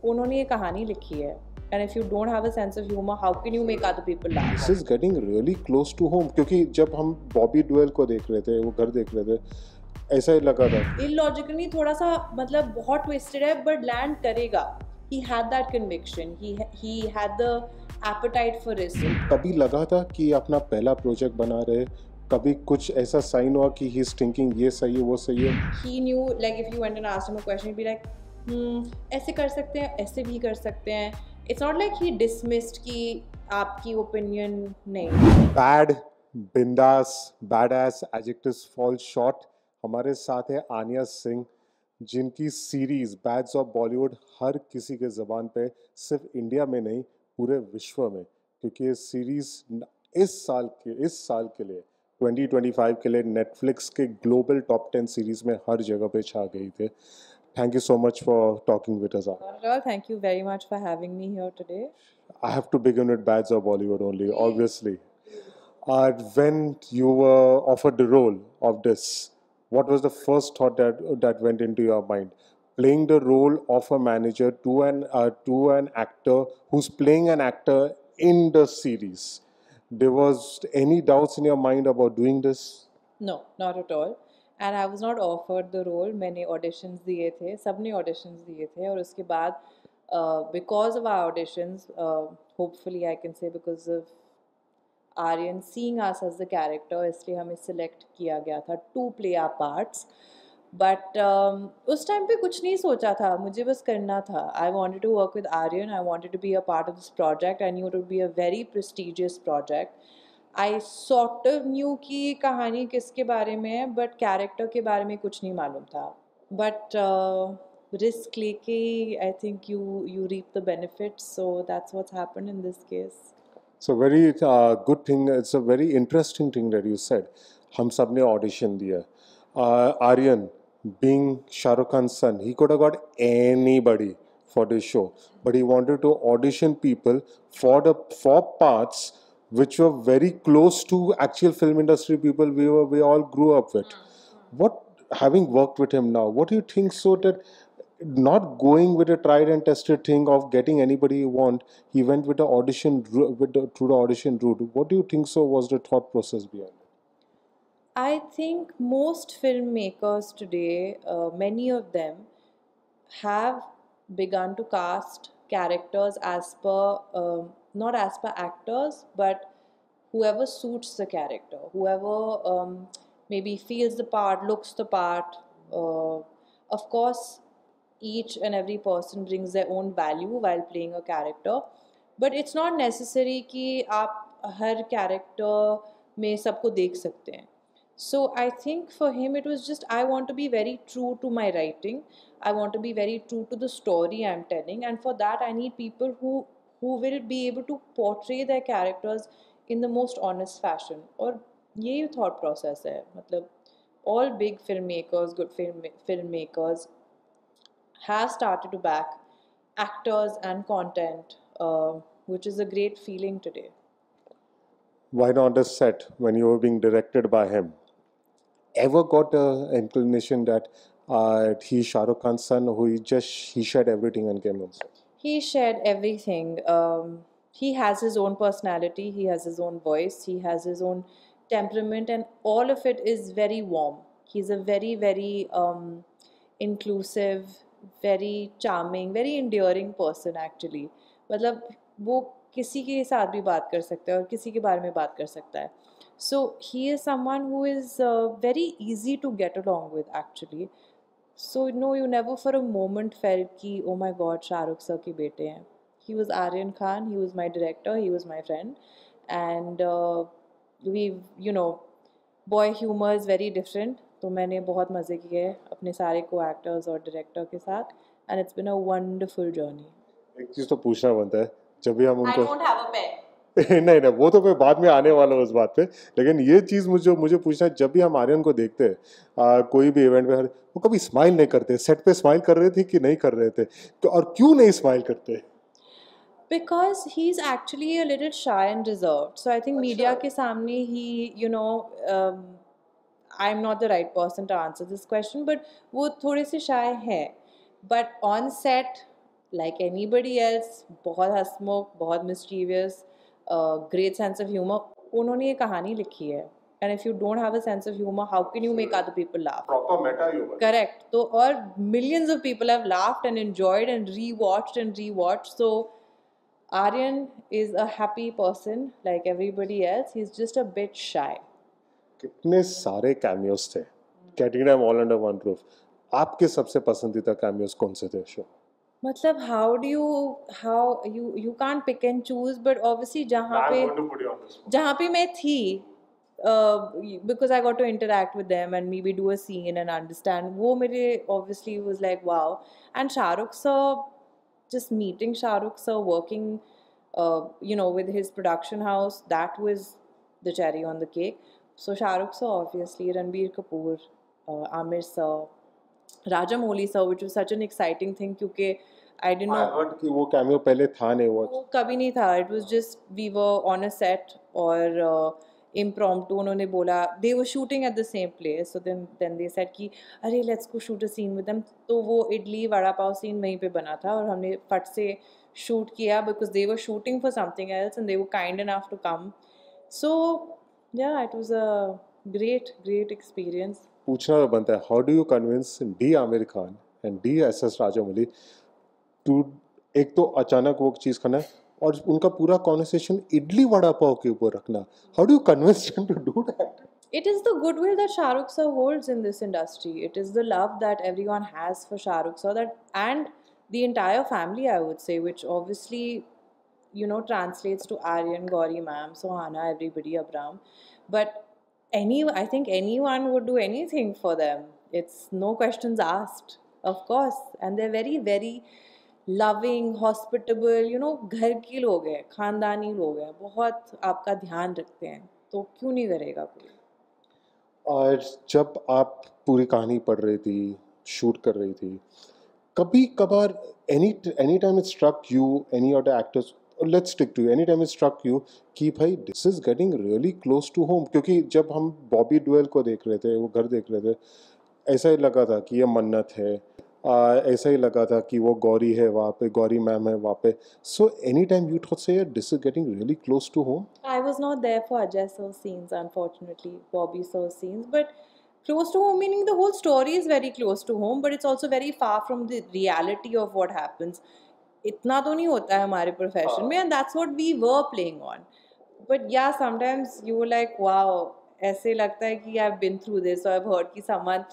उन्होंने ये कहानी लिखी है, and if you don't have a sense of humor, how can you make other people laugh? This is getting really close to home, क्योंकि जब हम बॉबी डुएल को देख रहे थे, वो घर देख रहे थे, ऐसा ही लगा था। Illogically थोड़ा सा मतलब बहुत twisted है, but land करेगा. He had that conviction. He had the appetite for risk. कभी लगा था कि अपना पहला प्रोजेक्ट बना रहे, कभी कुछ ऐसा साइन हुआ कि he is thinking ये सही है, वो सही है? He knew, like if you went and asked him a question, he'd be like, ऐसे कर सकते हैं, ऐसे भी कर सकते हैं. It's not like he dismissed कि आपकी opinion नहीं. Bad, बिंदास, badass adjectives fall short. हमारे साथ है आनिया सिंह, जिनकी सीरीज बैड्स ऑफ बॉलीवुड हर किसी के ज़बान पे, सिर्फ इंडिया में नहीं पूरे विश्व में, क्योंकि ये सीरीज इस साल के लिए 2025 के लिए नेटफ्लिक्स के ग्लोबल टॉप 10 सीरीज में हर जगह पे छा गई थे. Thank you so much for talking with us. Not at all. Thank you very much for having me here today. I have to begin with Bads of Bollywood only, obviously. When you were offered the role of this, what was the first thought that went into your mind? Playing the role of a manager to an actor who's playing an actor in the series. There was any doubts in your mind about doing this? No, not at all. And I was not offered the role. मैंने auditions दिए थे, सबने auditions दिए थे, और उसके बाद because of our auditions, hopefully I can say because of Aryan seeing us as the character, इसलिए हमें select किया गया था to play our parts. But उस टाइम पे कुछ नहीं सोचा था, मुझे बस करना था. I wanted to work with Aryan. I wanted to be a part of this project. I knew it would be a very prestigious project. I sort of knew कि कहानी किसके बारे में है, but character के बारे में कुछ नहीं मालूम था. But risk लेके I think you reap the benefits, so that's what's happened in this case. So very good thing. It's a very interesting thing that you said. हम सब ने audition दिया. Aryan, being Shah Rukh Khan's son, he could have got anybody for this show, but he wanted to audition people for parts which were very close to actual film industry people we all grew up with. What, having worked with him now, what do you think, so that not going with a tried and tested thing of getting anybody you want, he went with the audition through the audition route? What do you think so was the thought process behind it? I think most filmmakers today, many of them, have begun to cast characters as per, not as per actors, but whoever suits the character, whoever maybe feels the part, looks the part. Of course, each and every person brings their own value while playing a character, but it's not necessary कि आप हर character में सबको देख सकते हैं. So I think for him it was just, I want to be very true to my writing. I want to be very true to the story I'm telling, and for that I need people who will be able to portray their characters in the most honest fashion. और यही thought process है. मतलब all big filmmakers, good filmmakers have started to back actors and content, which is a great feeling today. Why not the set when you were being directed by him? Ever got an inclination that he's Shah Rukh Khan's son, who he shared everything and came on set? He shared everything. He has his own personality, he has his own voice, he has his own temperament, and all of it is very warm. He's a very, very inclusive, very charming, very endearing person actually. मतलब वो किसी के साथ भी बात कर सकता है और किसी के बारे में बात कर सकता है. So he is someone who is very easy to get along with actually. So no, you never for a moment felt कि oh my god, Shahrukh sir के बेटे हैं. He was Aryan Khan, he was my director, he was my friend, and boy humor is very different. तो मैंने बहुत मज़े किए अपने सारे co-actors और director के साथ, and it's been a wonderful journey. एक चीज़ तो पूछना बनता है, जब भी हम I उनको don't have a pen. नहीं, वो तो मैं बाद में आने वाला हूँ उस बात पे, लेकिन ये चीज़ मुझे पूछना है, जब भी हम आर्यन को देखते हैं कोई भी इवेंट में, वो कभी स्माइल नहीं करते. सेट पे स्माइल कर रहे थे कि नहीं कर रहे थे, तो और क्यों नहीं स्माइल करते? Because he's actually a little shy and reserved. So I think media के सामने he, I'm not the right person to answer this question, but वो थोड़े से shy है. But on set, like anybody else, बहुत हंसमुख, बहुत mischievous, great sense of humor. उन्होंने ये कहानी लिखी है. And if you don't have a sense of humor, how can you make other people laugh? Proper meta humor. Correct. So, or millions of people have laughed and enjoyed and rewatched and rewatched. So, Aryan is a happy person like everybody else. He's just a bit shy. कितने सारे cameos थे, Katrina all under one roof. आपके सबसे पसंदीदा cameos कौन से थे show? मतलब how you can't pick and choose, but obviously जहाँ पे मैं थी, because I got to interact with them and maybe do a scene and understand, वो मेरे obviously was like wow. And Shahrukh sir, just meeting Shahrukh sir, working with his production house, that was the cherry on the cake. So Shahrukh sir, obviously, Ranbir Kapoor, Amir sir, Rajamouli sir, which was such an exciting thing क्योंकि I didn't I know heard कि वो cameo पहले था नहीं, वो कभी नहीं था. It was just we were on a set और impromptu उन्होंने बोला, they were shooting at the same place, so then they said कि अरे let's go shoot a scene with them. तो वो इडली वड़ा पाव scene वहीं पे बना था और हमने फट से shoot किया because they were shooting for something else and they were kind enough to come. So yeah, it was a great experience. पूछना तो बनता है, how do you convince the Aamir Khan and the S S Rajamouli to, एक तो अचानक वो चीज़ खाना है और उनका पूरा कॉन्वर्सेशन इडली वड़ा पाव के ऊपर रखना. How do you convince them to do that? It is the goodwill that Shah Rukh sir holds in this industry. It is the love that everyone has for Shah Rukh sir, that and the entire family, I would say, which obviously translates to Aryan, Gauri ma'am, Sohana, everybody, Abram. But I think anyone would do anything for them. It's no questions asked, of course. And they're very loving, hospitable, घर के लोग हैं, खानदानी लोग हैं, बहुत आपका ध्यान रखते हैं, तो क्यों नहीं करेगा कोई. और जब आप पूरी कहानी पढ़ रही थी, शूट कर रही थी, कभी कभार any time it struck you, any other actors, let's stick to any time it struck you कि भाई this is getting really close to home? क्योंकि जब हम बॉबी डुएल को देख रहे थे, वो घर देख रहे थे, ऐसा ही लगा था कि ये मन्नत है, ऐसा ही लगा था कि वो गौरी है वहाँ पे, गौरी मैम है वहाँ पे. So any time you thought say this is getting really close to home? I was not there for Ajay sir's scenes, unfortunately, Bobby sir's scenes, but close to home meaning the whole story is very close to home, but it's also very far from the reality of what happens. इतना तो नहीं होता है हमारे profession में, and that's what we were playing on. But yeah, sometimes you were like, wow, ऐसे लगता है कि I've been through this, or I've heard कि someone,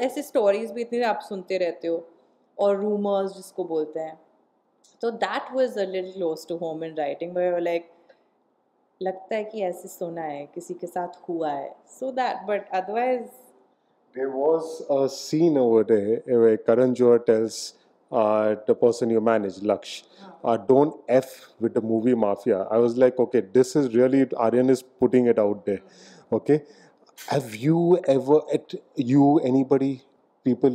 ऐसे stories भी इतने आप सुनते रहते हो, और rumors जिसको बोलते हैं. So that was a little close to home in writing, where you're like, लगता है कि ऐसे सुना है, किसी के साथ हुआ है. So that, but otherwise, there was a scene over there where Karan Johar tells the person you manage, Laksh, don't F with the movie Mafia. I was like, okay, this is really, Aryan is putting it out there. Okay. Have you ever, anybody, people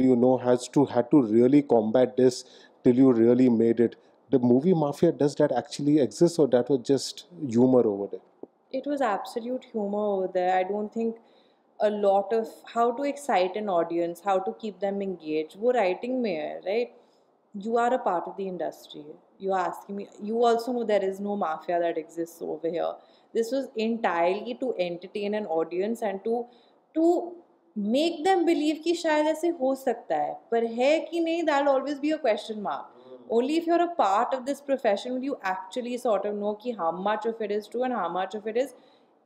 had to really combat this till you really made it? The movie Mafia, does that actually exist, or that was just humor over there? it was absolute humor over there. I don't think a lot of how to excite an audience, how to keep them engaged, वो writing में है, right? You are a part of the industry. You are asking me. You also know there is no mafia that exists over here. This was entirely to entertain an audience and to make them believe कि शायद ऐसे हो सकता है, पर है कि नहीं, that'll always be a question mark. Only if you're a part of this profession will you actually sort of know कि how much of it is true and how much of it is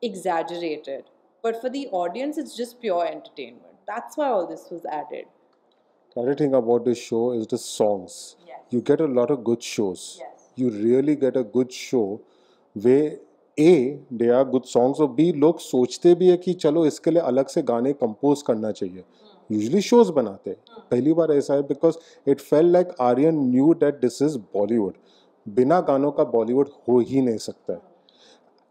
exaggerated. But for the audience, it's just pure entertainment. That's why all this was added. The other thing about this show is the songs. Yes. You get a lot of good shows. Yes. You really get a good show where A, they are good songs, और B, लोग सोचते भी है कि चलो इसके लिए अलग से गाने कंपोज करना चाहिए. Usually shows बनाते हैं. पहली बार ऐसा है because it felt like Aryan knew that this is Bollywood. बिना गानों का Bollywood हो ही नहीं सकता है.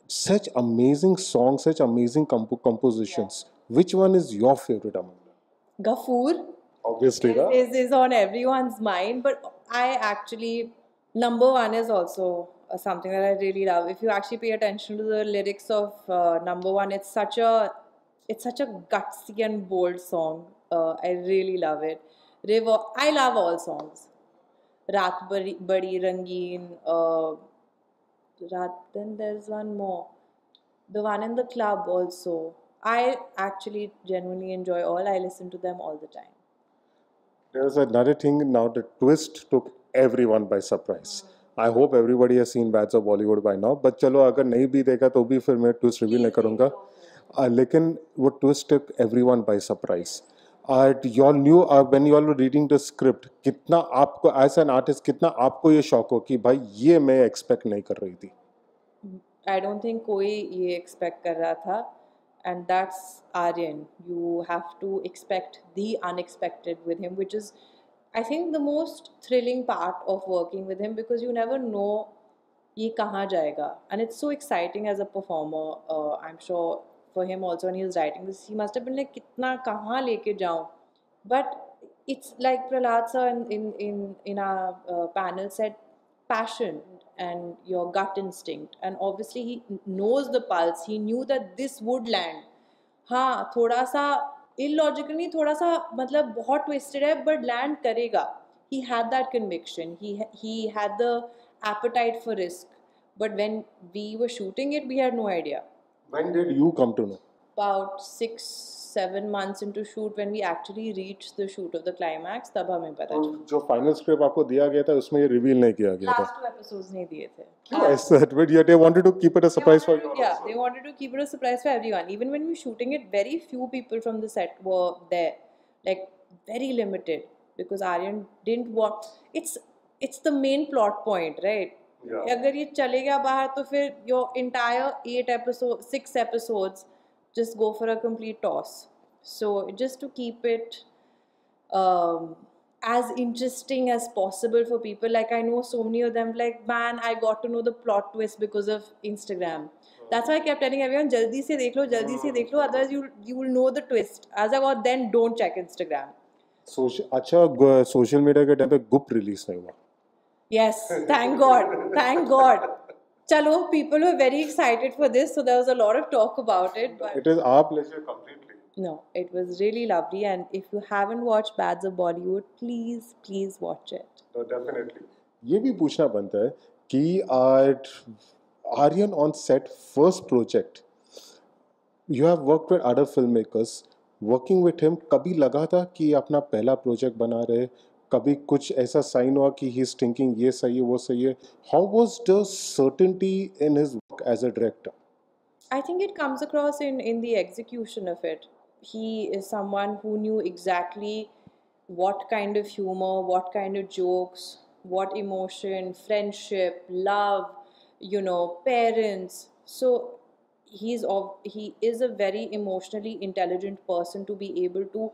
Such amazing songs, such amazing compositions. Which one is your favorite among them? Ghafoor Obviously, is on everyone's mind, but I actually, number one is also something that I really love. If you actually pay attention to the lyrics of number one, it's such a gutsy and bold song. I really love it. River, I love all songs. Raat Badi Rangeen, then there's one more. The one in the club also. I actually genuinely enjoy all. I listen to them all the time. There's another thing now. The twist took everyone by surprise. I hope everybody has seen Bats of Bollywood by now. But चलो अगर नहीं भी देखा तो भी फिर मैं twist reveal नहीं करूँगा. लेकिन वो twist took everyone by surprise. You all knew when you all were reading the script कितना आपको as an artist कितना आपको ये शौक हो कि भाई ये मैं expect नहीं कर रही थी. I don't think कोई ये expect कर रहा था, and that's Aryan. You have to expect the unexpected with him, which is, I think, the most thrilling part of working with him because you never know ये कहाँ जाएगा, and it's so exciting as a performer. I'm sure for him also when he was writing this, he must have been like कितना कहाँ लेके जाऊँ, but it's like Prahlad sir in our panel said, passion and your gut instinct, and obviously he knows the pulse. He knew that this would land. हाँ, थोड़ा सा illogical नहीं, थोड़ा सा मतलब बहुत twisted है, but land करेगा. He had that conviction. He had the appetite for risk. But when we were shooting it, we had no idea. When did you come to know? About 6-7 months into shoot, when we actually reached the shoot of the climax, तब हमें पता तो चला. जो final script आपको दिया गया था उसमें ये रिवील नहीं किया गया था. Last 2 episodes नहीं दिए थे. क्यों ऐसा? But yet they wanted to keep it a surprise for you. Yeah, they wanted to keep it a surprise for everyone. Even when we were shooting it, very few people from the set were there, like very limited, because Aryan didn't want. It's the main plot point, right? Yeah. अगर ये चले गया बाहर तो फिर your entire 6 episodes just go for a complete toss. So just to keep it as interesting as possible for people. Like I know so many of them like, man, I got to know the plot twist because of Instagram. That's why I kept telling everyone, jaldi se dekh lo, otherwise you will know the twist. As I got, then don't check Instagram. अच्छा social media के time पे गुप release नहीं हुआ. Yes, thank God. Chalo, people were very excited for this, so there was a lot of talk about it. But It is our pleasure completely. no, it was really lovely, and if you haven't watched Bads of Bollywood, please watch it. No, definitely. ये भी पूछना बनता है कि Aryan on set first project, you have worked with other filmmakers. Working with him, कभी लगा था कि अपना पहला प्रोजेक्ट बना रहे, कभी कुछ ऐसा साइन हुआ कि he is thinking ये सही है वो सही है. How was the certainty in his work as a director? I think it comes across in the execution of it. He is someone who knew exactly what kind of humor, what kind of jokes, what emotion, friendship, love, parents. So he is a very emotionally intelligent person to be able to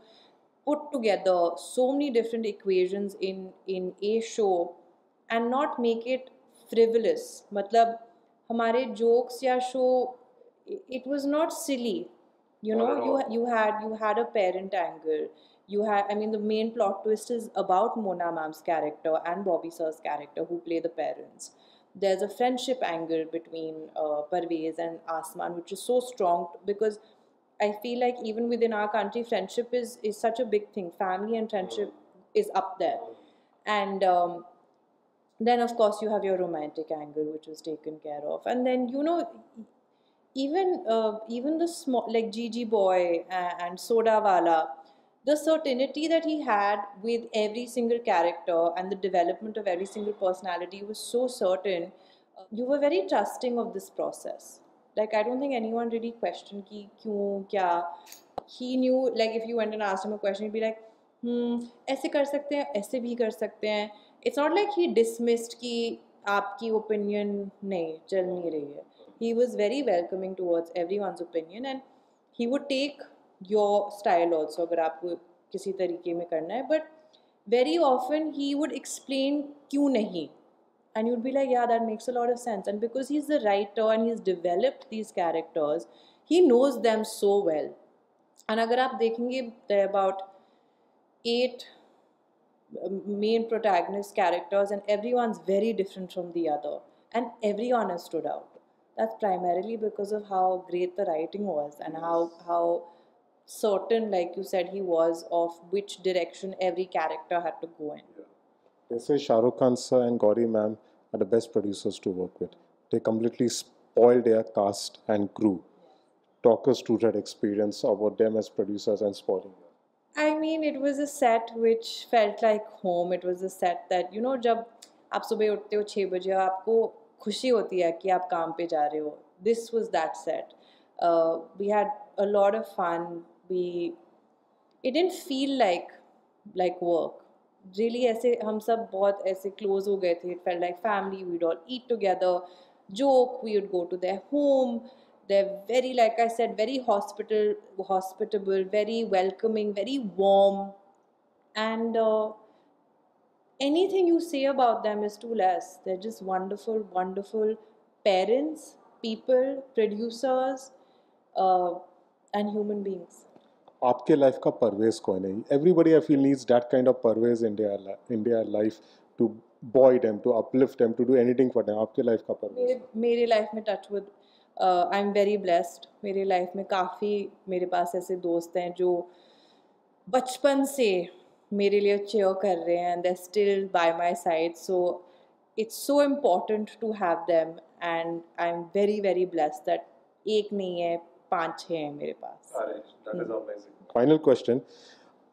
put together so many different equations in a show and not make it frivolous. मतलब हमारे jokes या show, it was not silly. You had a parent angle. The main plot twist is about Mona Ma'am's character and Bobby Sir's character who play the parents. There's a friendship angle between Parvez and Asman, which is so strong because I feel like even within our country, friendship is such a big thing. Family and friendship is up there. And then, of course, you have your romantic angle, which was taken care of. And then, even the small, like Gigi Boy and Soda Wala, the certainty that he had with every single character and the development of every single personality was so certain. You were very trusting of this process. Like I don't think anyone really questioned ki kyun kya. He knew, like if you went and asked him a question, he'd be like, ऐसे कर सकते हैं, ऐसे भी कर सकते हैं. It's not like he dismissed कि आपकी opinion नहीं चल नहीं रही है. He was very welcoming towards everyone's opinion and he would take your style also अगर आपको किसी तरीके में करना है. But very often he would explain क्यों नहीं. And you'd be like, yeah, that makes a lot of sense. And because he's the writer and he's developed these characters, he knows them so well. And अगर आप देखेंगे, there are about 8 main protagonist characters and everyone's very different from the other. And everyone has stood out. That's primarily because of how great the writing was and how certain, like you said, he was of which direction every character had to go in. They say Shah Rukh Khan sir and Gauri ma'am are the best producers to work with. They completely spoiled their cast and crew. Talk us through that experience about them as producers and spoiling. I mean, it was a set which felt like home. It was a set that, जब आप सुबह उठते हो 6 बजे, आपको खुशी होती है कि आप काम पे जा रहे हो. This was that set. We had a lot of fun. It didn't feel like work. Really ऐसे हम सब बहुत ऐसे close हो गए थे. It felt like family. We'd all eat together, joke. We would go to their home. They're very, like I said, very hospitable, very welcoming, very warm, and anything you say about them is too less. They're just wonderful, wonderful parents, people, producers, uh, and human beings. आपके life का परवेज कौन है? Everybody I feel needs that kind of purpose in their life to buoy them, to uplift them, to do anything for them. आपके life का purpose मेरे life में touchwood I am very blessed. मेरे life में काफ़ी मेरे पास ऐसे दोस्त हैं जो बचपन से मेरे लिए चेयर कर रहे हैं and they still by my side. So it's so important to have them and I am very very blessed that एक नहीं है, 5-6 हैं मेरे पास. Final question.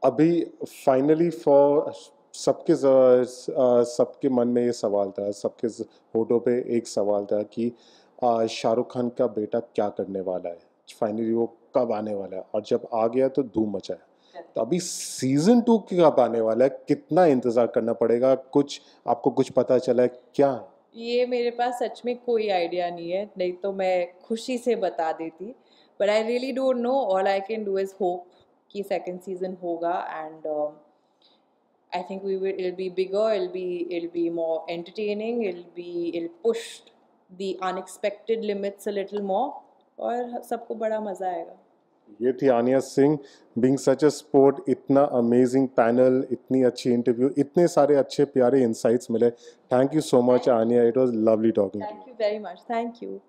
अभी फाइनली फॉर सबके मन में ये सवाल था, सबके होठों पे एक सवाल था कि शाहरुख खान का बेटा क्या करने वाला है, फाइनली वो कब आने वाला है, और जब आ गया तो धूम मचा है. तो अभी सीजन 2 कब आने वाला है, कितना इंतजार करना पड़ेगा, कुछ आपको कुछ पता चला है क्या? ये मेरे पास सच में कोई आइडिया नहीं है, नहीं तो मैं खुशी से बता देती. But I really don't know. All I can do is hope कि सेकंड सीजन होगा and I think it'll be bigger, it'll be more entertaining, it'll push the unexpected limits a little more और सबको बड़ा मज़ा आएगा. ये थी Aniya Singh. Being such a sport, इतना अमेजिंग पैनल, इतनी अच्छी इंटरव्यू, इतने सारे अच्छे प्यारे इंसाइट्स मिले. Thank you so much Aniya, it was lovely talking. Thank you very much. Thank you.